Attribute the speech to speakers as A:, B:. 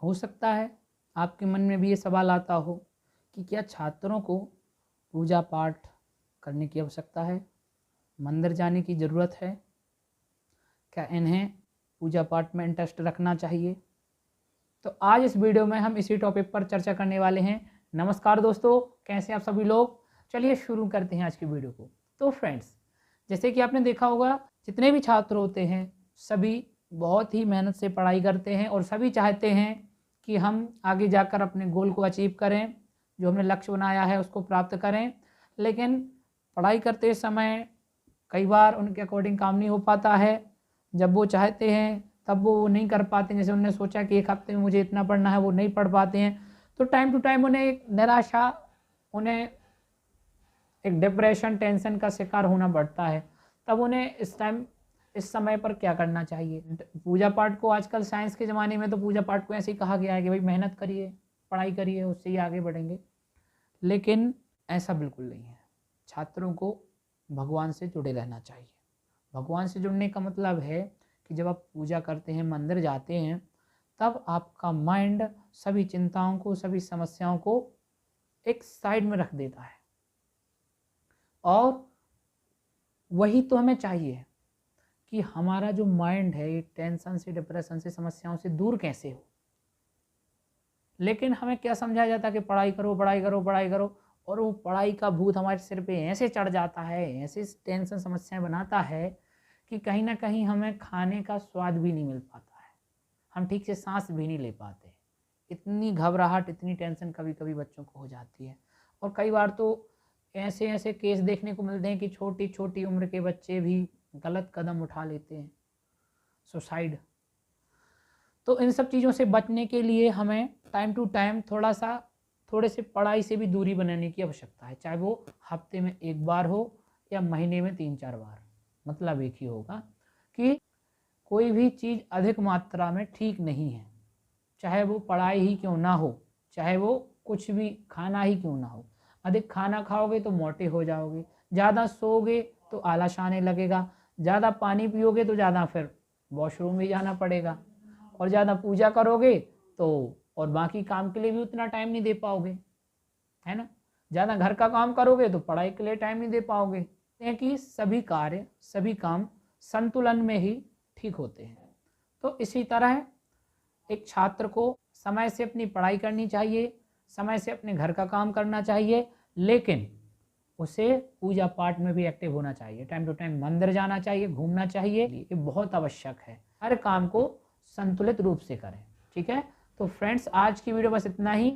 A: हो सकता है आपके मन में भी ये सवाल आता हो कि क्या छात्रों को पूजा पाठ करने की आवश्यकता है, मंदिर जाने की ज़रूरत है, क्या इन्हें पूजा पाठ में इंटरेस्ट रखना चाहिए। तो आज इस वीडियो में हम इसी टॉपिक पर चर्चा करने वाले हैं। नमस्कार दोस्तों, कैसे आप सभी लोग। चलिए शुरू करते हैं आज की वीडियो को। तो फ्रेंड्स, जैसे कि आपने देखा होगा, जितने भी छात्र होते हैं सभी बहुत ही मेहनत से पढ़ाई करते हैं और सभी चाहते हैं कि हम आगे जाकर अपने गोल को अचीव करें, जो हमने लक्ष्य बनाया है उसको प्राप्त करें। लेकिन पढ़ाई करते समय कई बार उनके अकॉर्डिंग काम नहीं हो पाता है। जब वो चाहते हैं तब वो नहीं कर पाते। जैसे उन्होंने सोचा कि एक हफ्ते में मुझे इतना पढ़ना है, वो नहीं पढ़ पाते हैं। तो टाइम टू टाइम उन्हें एक निराशा, उन्हें एक डिप्रेशन, टेंशन का शिकार होना पड़ता है। तब उन्हें इस समय पर क्या करना चाहिए। पूजा पाठ को आजकल साइंस के ज़माने में तो पूजा पाठ को ऐसे ही कहा गया है कि भाई मेहनत करिए, पढ़ाई करिए, उससे ही आगे बढ़ेंगे। लेकिन ऐसा बिल्कुल नहीं है। छात्रों को भगवान से जुड़े रहना चाहिए। भगवान से जुड़ने का मतलब है कि जब आप पूजा करते हैं, मंदिर जाते हैं, तब आपका माइंड सभी चिंताओं को, सभी समस्याओं को एक साइड में रख देता है। और वही तो हमें चाहिए कि हमारा जो माइंड है ये टेंशन से, डिप्रेशन से, समस्याओं से दूर कैसे हो। लेकिन हमें क्या समझाया जाता है कि पढ़ाई करो, पढ़ाई करो, पढ़ाई करो, और वो पढ़ाई का भूत हमारे सिर पे ऐसे चढ़ जाता है, ऐसे टेंशन समस्याएं बनाता है कि कहीं ना कहीं हमें खाने का स्वाद भी नहीं मिल पाता है, हम ठीक से सांस भी नहीं ले पाते। इतनी घबराहट, इतनी टेंशन कभी कभी बच्चों को हो जाती है। और कई बार तो ऐसे ऐसे केस देखने को मिलते हैं कि छोटी छोटी उम्र के बच्चे भी गलत कदम उठा लेते हैं, सुसाइड। तो इन सब चीज़ों से बचने के लिए हमें टाइम टू टाइम थोड़े से पढ़ाई से भी दूरी बनाने की आवश्यकता है। चाहे वो हफ्ते में एक बार हो या महीने में 3-4 बार। मतलब एक ही होगा कि कोई भी चीज़ अधिक मात्रा में ठीक नहीं है। चाहे वो पढ़ाई ही क्यों ना हो, चाहे वो कुछ भी खाना ही क्यों ना हो। अधिक खाना खाओगे तो मोटे हो जाओगे, ज़्यादा सोओगे तो आलस आने लगेगा, ज़्यादा पानी पियोगे तो ज़्यादा फिर वॉशरूम भी जाना पड़ेगा, और ज़्यादा पूजा करोगे तो और बाकी काम के लिए भी उतना टाइम नहीं दे पाओगे, है ना। ज़्यादा घर का काम करोगे तो पढ़ाई के लिए टाइम नहीं दे पाओगे। कि सभी कार्य, सभी काम संतुलन में ही ठीक होते हैं। तो इसी तरह एक छात्र को समय से अपनी पढ़ाई करनी चाहिए, समय से अपने घर का काम करना चाहिए, लेकिन उसे पूजा पाठ में भी एक्टिव होना चाहिए। टाइम टू टाइम मंदिर जाना चाहिए, घूमना चाहिए। ये बहुत आवश्यक है। हर काम को संतुलित रूप से करें, ठीक है। तो फ्रेंड्स, आज की वीडियो बस इतना ही।